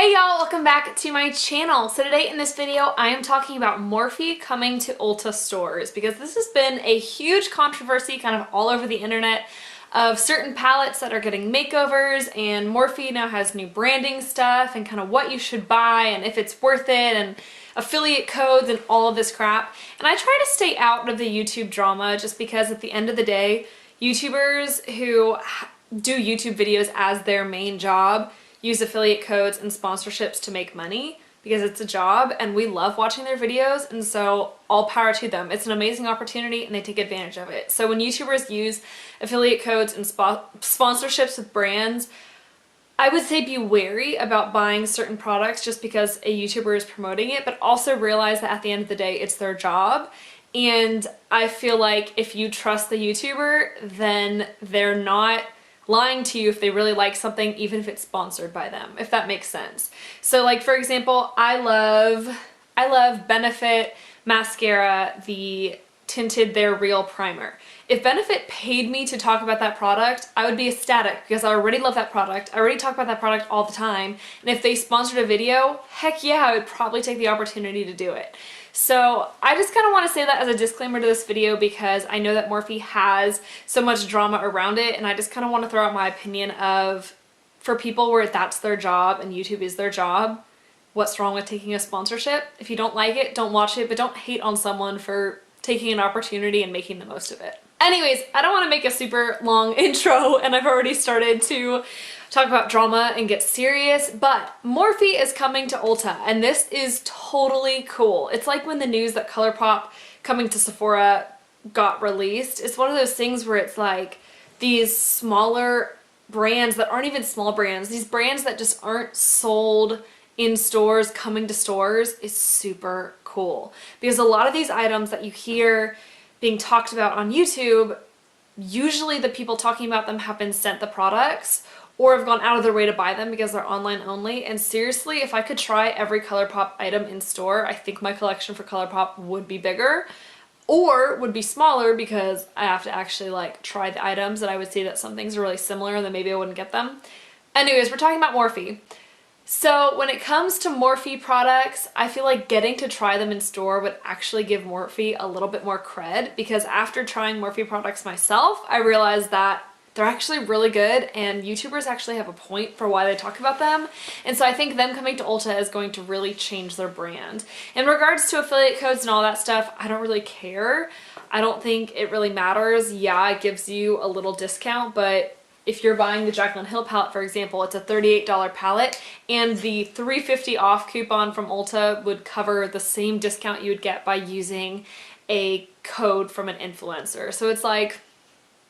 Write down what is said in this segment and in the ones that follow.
Hey y'all, welcome back to my channel. So today in this video I am talking about Morphe coming to Ulta stores because this has been a huge controversy kind of all over the internet of certain palettes that are getting makeovers, and Morphe now has new branding stuff and kind of what you should buy and if it's worth it and affiliate codes and all of this crap. And I try to stay out of the YouTube drama just because at the end of the day, YouTubers who do YouTube videos as their main job use affiliate codes and sponsorships to make money because it's a job and we love watching their videos, and so all power to them. It's an amazing opportunity and they take advantage of it. So when YouTubers use affiliate codes and sponsorships with brands, I would say be wary about buying certain products just because a YouTuber is promoting it, but also realize that at the end of the day it's their job. And I feel like if you trust the YouTuber, then they're not lying to you if they really like something, even if it's sponsored by them, if that makes sense. So like, for example, I love Benefit mascara, the tinted They're Real primer. If Benefit paid me to talk about that product, I would be ecstatic because I already love that product. I already talk about that product all the time. And if they sponsored a video, heck yeah, I would probably take the opportunity to do it. So I just kind of want to say that as a disclaimer to this video because I know that Morphe has so much drama around it, and I just kind of want to throw out my opinion of, for people where that's their job and YouTube is their job, what's wrong with taking a sponsorship? If you don't like it, don't watch it, but don't hate on someone for taking an opportunity and making the most of it. Anyways, I don't want to make a super long intro and I've already started to talk about drama and get serious, but Morphe is coming to Ulta and this is totally cool. It's like when the news that ColourPop coming to Sephora got released. It's one of those things where it's like these smaller brands that aren't even small brands, these brands that just aren't sold in stores coming to stores is super cool. Because a lot of these items that you hear being talked about on YouTube, usually the people talking about them have been sent the products or have gone out of their way to buy them because they're online only. And seriously, if I could try every ColourPop item in store, I think my collection for ColourPop would be bigger or would be smaller because I have to actually like try the items, and I would say that some things are really similar and then maybe I wouldn't get them. Anyways, we're talking about Morphe. So when it comes to Morphe products, I feel like getting to try them in store would actually give Morphe a little bit more cred, because after trying Morphe products myself, I realized that they're actually really good and YouTubers actually have a point for why they talk about them. And so I think them coming to Ulta is going to really change their brand. In regards to affiliate codes and all that stuff, I don't really care. I don't think it really matters. Yeah, it gives you a little discount, but if you're buying the Jaclyn Hill palette, for example, it's a $38 palette, and the $3.50 off coupon from Ulta would cover the same discount you would get by using a code from an influencer. So it's like,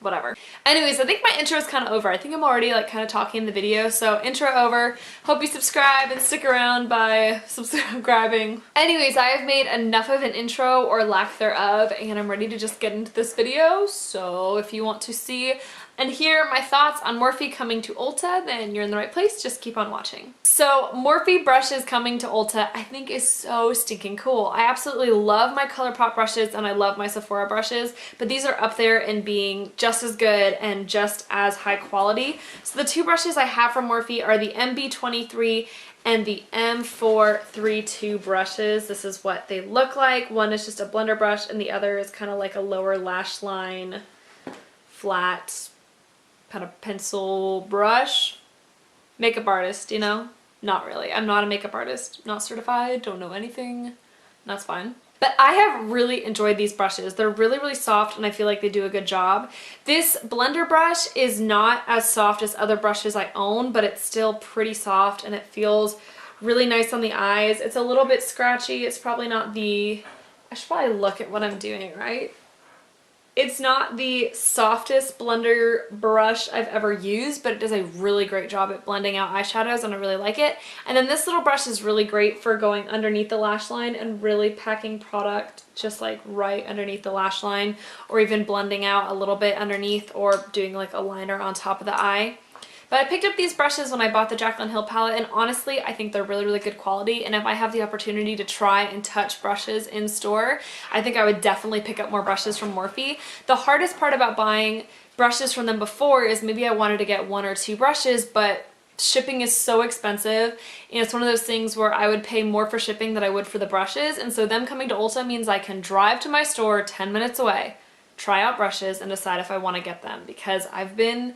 whatever. Anyways, I think my intro is kind of over. I think I'm already like kind of talking in the video, so intro over. Hope you subscribe and stick around by subscribing. Anyways, I have made enough of an intro or lack thereof, and I'm ready to just get into this video. So if you want to see and hear my thoughts on Morphe coming to Ulta, then you're in the right place. Just keep on watching. So Morphe Brushes coming to Ulta I think is so stinking cool. I absolutely love my ColourPop brushes and I love my Sephora brushes, but these are up there in being just as good and just as high quality. So the two brushes I have from Morphe are the MB23 and the M432 brushes. This is what they look like. One is just a blender brush and the other is kind of like a lower lash line flat kind of pencil brush. Makeup artist, you know? Not really. I'm not a makeup artist. Not certified. Don't know anything. That's fine. But I have really enjoyed these brushes. They're really, really soft and I feel like they do a good job. This blender brush is not as soft as other brushes I own, but it's still pretty soft and it feels really nice on the eyes. It's a little bit scratchy. It's probably not the... I should probably look at what I'm doing, right? It's not the softest blender brush I've ever used, but it does a really great job at blending out eyeshadows and I really like it. And then this little brush is really great for going underneath the lash line and really packing product just like right underneath the lash line, or even blending out a little bit underneath or doing like a liner on top of the eye. But I picked up these brushes when I bought the Jaclyn Hill palette, and honestly I think they're really, really good quality, and if I have the opportunity to try and touch brushes in store, I think I would definitely pick up more brushes from Morphe. The hardest part about buying brushes from them before is maybe I wanted to get one or two brushes, but shipping is so expensive, and it's one of those things where I would pay more for shipping than I would for the brushes, and so them coming to Ulta means I can drive to my store 10 minutes away, try out brushes, and decide if I want to get them, because I've been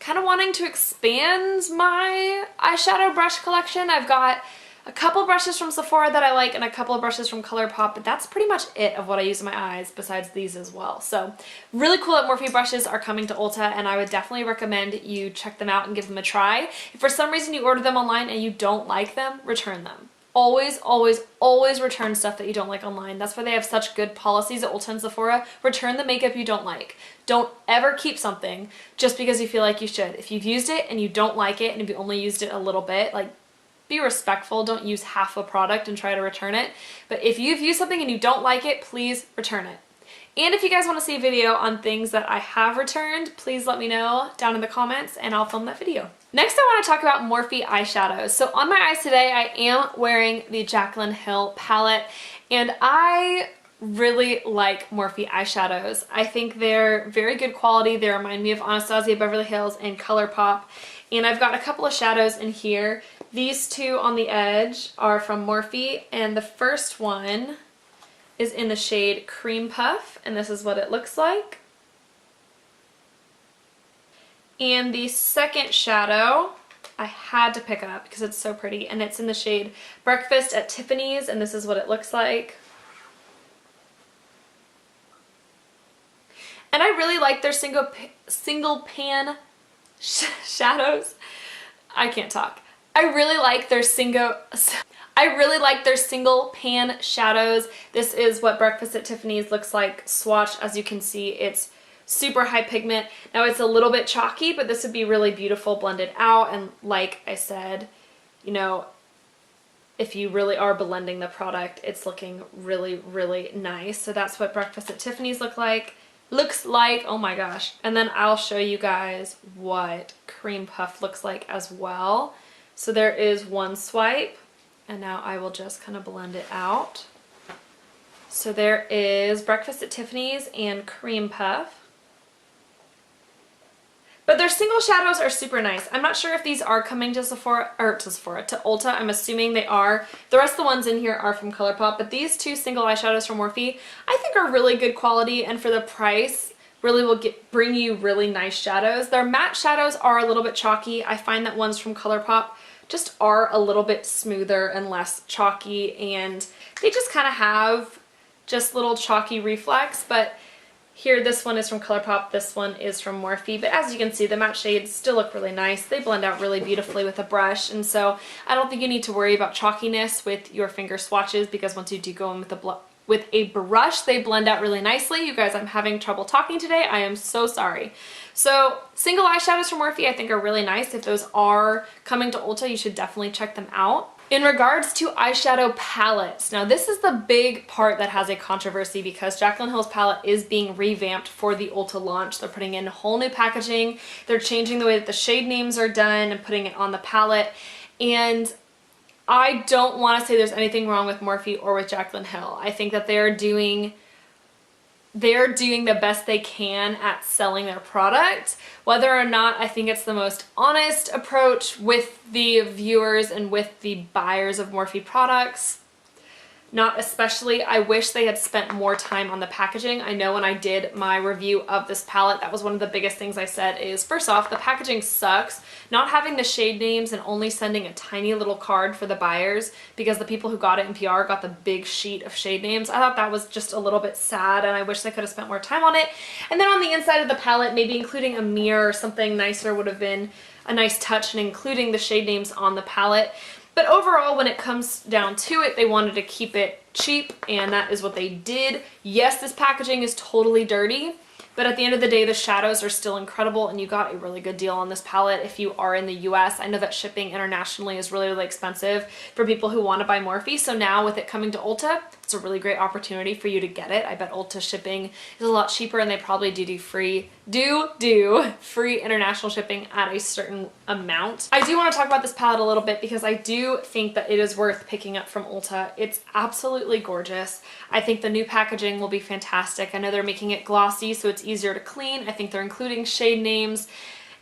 kind of wanting to expand my eyeshadow brush collection. I've got a couple brushes from Sephora that I like and a couple of brushes from ColourPop, but that's pretty much it of what I use in my eyes besides these as well. So really cool that Morphe brushes are coming to Ulta, and I would definitely recommend you check them out and give them a try. If for some reason you order them online and you don't like them, return them. Always, always, always return stuff that you don't like online. That's why they have such good policies at Ulta and Sephora. Return the makeup you don't like. Don't ever keep something just because you feel like you should. If you've used it and you don't like it, and if you only used it a little bit, like, be respectful. Don't use half a product and try to return it. But if you've used something and you don't like it, please return it. And if you guys want to see a video on things that I have returned, please let me know down in the comments and I'll film that video. Next, I want to talk about Morphe eyeshadows. So on my eyes today, I am wearing the Jaclyn Hill palette, and I really like Morphe eyeshadows. I think they're very good quality. They remind me of Anastasia Beverly Hills and ColourPop. And I've got a couple of shadows in here. These two on the edge are from Morphe, and the first one is in the shade Cream Puff, and this is what it looks like. And the second shadow I had to pick up because it's so pretty, and it's in the shade Breakfast at Tiffany's, and this is what it looks like. And I really like their single pan shadows. I can't talk. I really like their single pan shadows. This is what Breakfast at Tiffany's looks like swatched. As you can see, it's super high pigment. Now it's a little bit chalky, but this would be really beautiful blended out. And like I said, you know, if you really are blending the product, it's looking really, really nice. So that's what Breakfast at Tiffany's looks like. Oh my gosh. And then I'll show you guys what Cream Puff looks like as well. So there is one swipe, and now I will just kind of blend it out. So there is Breakfast at Tiffany's and Cream Puff. But their single shadows are super nice. I'm not sure if these are coming to Sephora, or to Ulta. I'm assuming they are. The rest of the ones in here are from ColourPop, but these two single eyeshadows from Morphe I think are really good quality, and for the price really will bring you really nice shadows. Their matte shadows are a little bit chalky. I find that ones from ColourPop just are a little bit smoother and less chalky, and they just kind of have just little chalky reflex. But here, this one is from ColourPop, this one is from Morphe, but as you can see, the matte shades still look really nice. They blend out really beautifully with a brush, and so I don't think you need to worry about chalkiness with your finger swatches, because once you do go in with a brush, they blend out really nicely. You guys, I'm having trouble talking today. I am so sorry. So single eyeshadows from Morphe I think are really nice. If those are coming to Ulta, you should definitely check them out. In regards to eyeshadow palettes, now this is the big part that has a controversy, because Jaclyn Hill's palette is being revamped for the Ulta launch. They're putting in whole new packaging. They're changing the way that the shade names are done and putting it on the palette. And I don't want to say there's anything wrong with Morphe or with Jaclyn Hill. I think that they're doing the best they can at selling their product. Whether or not I think it's the most honest approach with the viewers and with the buyers of Morphe products, not especially. I wish they had spent more time on the packaging. I know when I did my review of this palette, that was one of the biggest things I said is, first off, the packaging sucks. Not having the shade names and only sending a tiny little card for the buyers, because the people who got it in PR got the big sheet of shade names. I thought that was just a little bit sad, and I wish they could have spent more time on it. And then on the inside of the palette, maybe including a mirror or something nicer would have been a nice touch, and including the shade names on the palette. But overall, when it comes down to it, they wanted to keep it cheap, and that is what they did. Yes, this packaging is totally dirty, but at the end of the day, the shadows are still incredible, and you got a really good deal on this palette if you are in the US. I know that shipping internationally is really, really expensive for people who want to buy Morphe, so now with it coming to Ulta, it's a really great opportunity for you to get it. I bet Ulta shipping is a lot cheaper, and they probably do free international shipping at a certain amount. I do want to talk about this palette a little bit because I do think that it is worth picking up from Ulta. It's absolutely gorgeous. I think the new packaging will be fantastic. I know they're making it glossy so it's easier to clean. I think they're including shade names,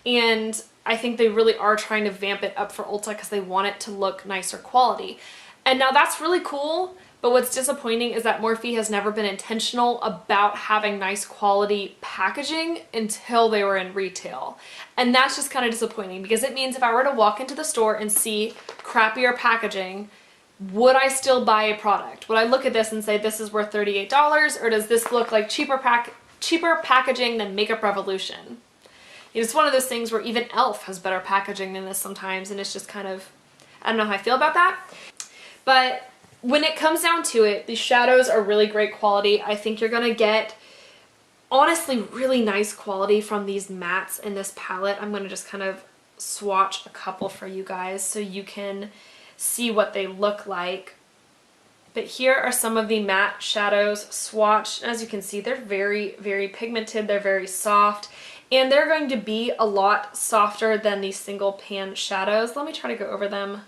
and I think they really are trying to vamp it up for Ulta because they want it to look nicer quality. And now that's really cool, but what's disappointing is that Morphe has never been intentional about having nice quality packaging until they were in retail. And that's just kind of disappointing because it means if I were to walk into the store and see crappier packaging, would I still buy a product? Would I look at this and say this is worth $38, or does this look like cheaper packaging than Makeup Revolution? It's one of those things where even e.l.f. has better packaging than this sometimes, and it's just kind of, I don't know how I feel about that. But when it comes down to it, these shadows are really great quality. I think you're going to get, honestly, really nice quality from these mattes in this palette. I'm going to just kind of swatch a couple for you guys so you can see what they look like. But here are some of the matte shadows swatched. As you can see, they're very, very pigmented. They're very soft. And they're going to be a lot softer than the single pan shadows. Let me try to go over them.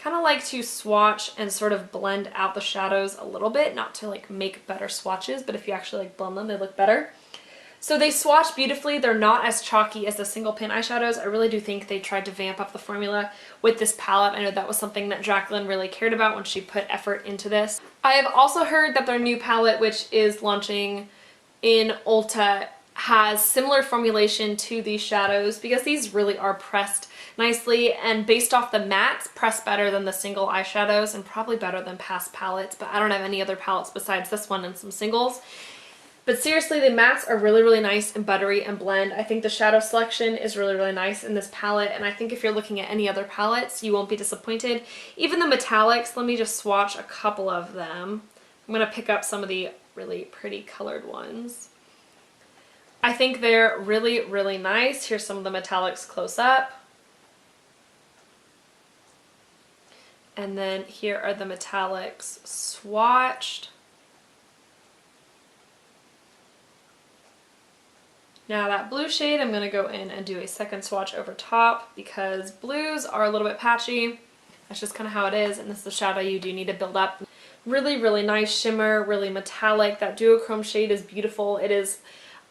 Kind of like to swatch and sort of blend out the shadows a little bit, not to like make better swatches, but if you actually like blend them, they look better. So they swatch beautifully. They're not as chalky as the single pan eyeshadows. I really do think they tried to vamp up the formula with this palette. I know that was something that Jaclyn really cared about when she put effort into this. I have also heard that their new palette, which is launching in Ulta, has similar formulation to these shadows because these really are pressed nicely, and based off the mattes, pressed better than the single eyeshadows and probably better than past palettes, but I don't have any other palettes besides this one and some singles. But seriously, the mattes are really, really nice and buttery and blend. I think the shadow selection is really, really nice in this palette, and I think if you're looking at any other palettes, you won't be disappointed. Even the metallics, let me just swatch a couple of them. I'm going to pick up some of the really pretty colored ones. I think they're really, really nice. Here's some of the metallics close up. And then here are the metallics swatched. Now that blue shade, I'm going to go in and do a second swatch over top because blues are a little bit patchy. That's just kind of how it is, and this is a shadow you do need to build up. Really, really nice shimmer, really metallic. That duochrome shade is beautiful. It is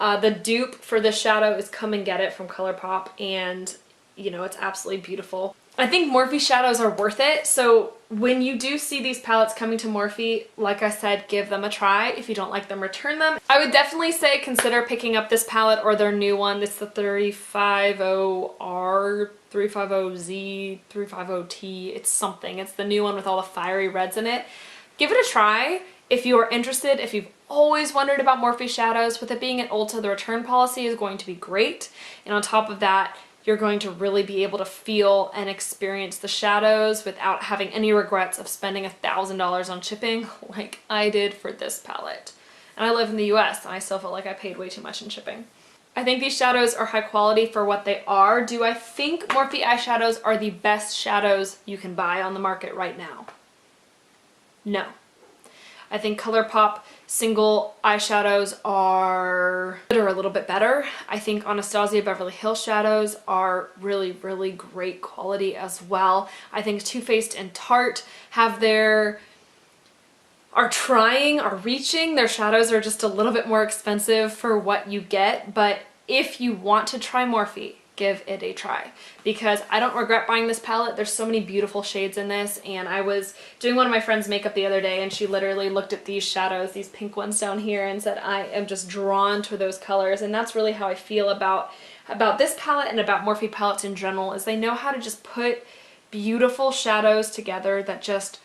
the dupe for this shadow is Come and Get It from ColourPop, and you know, it's absolutely beautiful. I think Morphe shadows are worth it, so when you do see these palettes coming to Morphe, like I said, give them a try. If you don't like them, return them. I would definitely say consider picking up this palette or their new one. It's the 350R, 350Z, 350T. It's something. It's the new one with all the fiery reds in it. Give it a try if you are interested. If you've always wondered about Morphe shadows, with it being at Ulta, the return policy is going to be great. And on top of that, you're going to really be able to feel and experience the shadows without having any regrets of spending $1,000 on shipping like I did for this palette. And I live in the US and I still feel like I paid way too much in shipping. I think these shadows are high quality for what they are. Do I think Morphe eyeshadows are the best shadows you can buy on the market right now? No. I think ColourPop single eyeshadows are a little bit better. I think Anastasia Beverly Hills shadows are really, really great quality as well. I think Too Faced and Tarte are reaching. Their shadows are just a little bit more expensive for what you get, but if you want to try Morphe, give it a try because I don't regret buying this palette. There's so many beautiful shades in this, and I was doing one of my friend's makeup the other day and she literally looked at these shadows, these pink ones down here, and said I am just drawn to those colors. And that's really how I feel about this palette and about Morphe palettes in general, is they know how to just put beautiful shadows together that just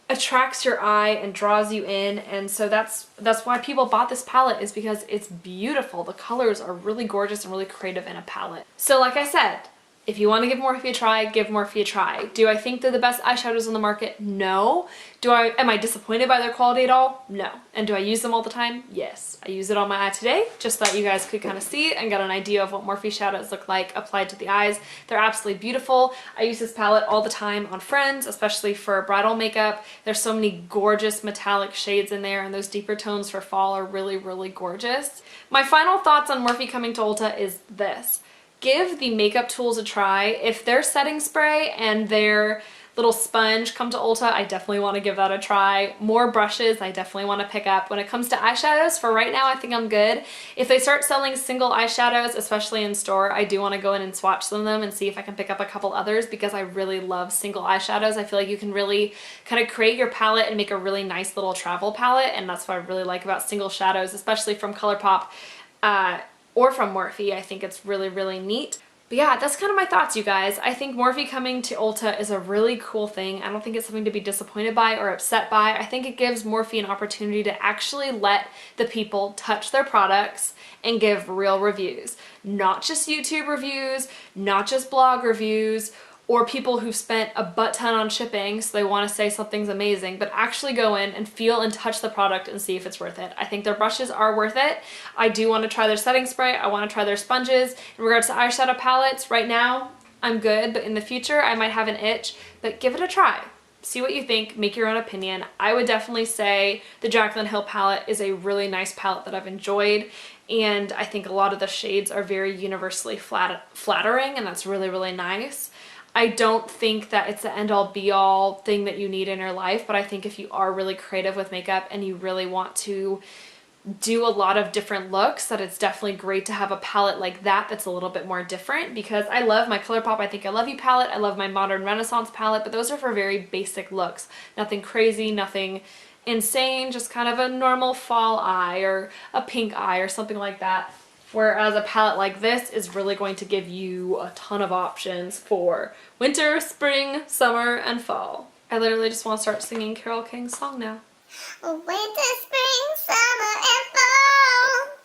attracts your eye and draws you in. And so that's why people bought this palette, is because it's beautiful. The colors are really gorgeous and really creative in a palette. So like I said, if you want to give Morphe a try, give Morphe a try. Do I think they're the best eyeshadows on the market? No. Am I disappointed by their quality at all? No. And do I use them all the time? Yes. I use it on my eye today, just so that you guys could kind of see it and get an idea of what Morphe shadows look like applied to the eyes. They're absolutely beautiful. I use this palette all the time on friends, especially for bridal makeup. There's so many gorgeous metallic shades in there, and those deeper tones for fall are really, really gorgeous. My final thoughts on Morphe coming to Ulta is this. Give the makeup tools a try. If their setting spray and their little sponge come to Ulta, I definitely want to give that a try. More brushes I definitely want to pick up. When it comes to eyeshadows, for right now I think I'm good. If they start selling single eyeshadows, especially in store, I do want to go in and swatch some of them and see if I can pick up a couple others because I really love single eyeshadows. I feel like you can really kind of create your palette and make a really nice little travel palette, and that's what I really like about single shadows, especially from ColourPop or from Morphe. I think it's really, really neat. But yeah, that's kind of my thoughts, you guys. I think Morphe coming to Ulta is a really cool thing. I don't think it's something to be disappointed by or upset by. I think it gives Morphe an opportunity to actually let the people touch their products and give real reviews. Not just YouTube reviews, not just blog reviews, or people who've spent a butt ton on shipping so they want to say something's amazing, but actually go in and feel and touch the product and see if it's worth it. I think their brushes are worth it. I do want to try their setting spray. I want to try their sponges. In regards to eyeshadow palettes, right now I'm good, but in the future I might have an itch, but give it a try. See what you think, make your own opinion. I would definitely say the Jaclyn Hill palette is a really nice palette that I've enjoyed, and I think a lot of the shades are very universally flattering, and that's really, really nice. I don't think that it's the end-all be-all thing that you need in your life, but I think if you are really creative with makeup and you really want to do a lot of different looks, that it's definitely great to have a palette like that that's a little bit more different, because I love my ColourPop I Think I Love You palette, I love my Modern Renaissance palette, but those are for very basic looks. Nothing crazy, nothing insane, just kind of a normal fall eye or a pink eye or something like that. Whereas a palette like this is really going to give you a ton of options for winter, spring, summer, and fall. I literally just want to start singing Carole King's song now. Winter, spring, summer, and fall.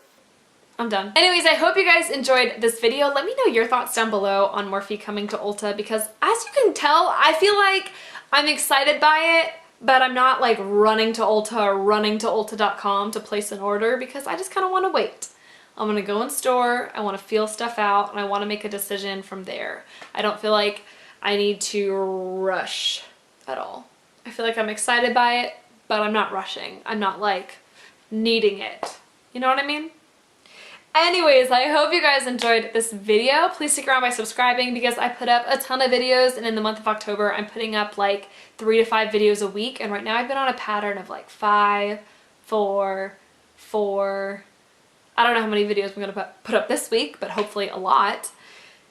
I'm done. Anyways, I hope you guys enjoyed this video. Let me know your thoughts down below on Morphe coming to Ulta, because as you can tell, I feel like I'm excited by it, but I'm not like running to Ulta or running to Ulta.com to place an order, because I just kind of want to wait. I'm gonna go in store, I want to feel stuff out, and I want to make a decision from there. I don't feel like I need to rush at all. I feel like I'm excited by it, but I'm not rushing. I'm not like needing it. You know what I mean? Anyways, I hope you guys enjoyed this video. Please stick around by subscribing, because I put up a ton of videos, and in the month of October I'm putting up like 3 to 5 videos a week, and right now I've been on a pattern of like 5, 4, 4. I don't know how many videos I'm going to put up this week, but hopefully a lot.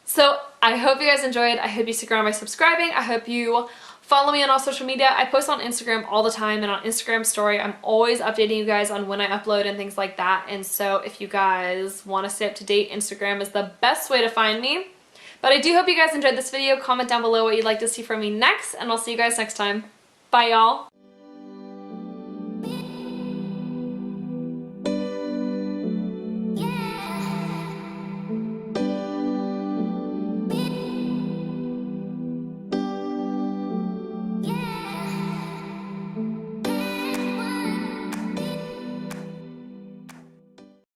So I hope you guys enjoyed. I hope you stick around by subscribing. I hope you follow me on all social media. I post on Instagram all the time, and on Instagram story I'm always updating you guys on when I upload and things like that. And so if you guys want to stay up to date, Instagram is the best way to find me. But I do hope you guys enjoyed this video. Comment down below what you'd like to see from me next, and I'll see you guys next time. Bye, y'all.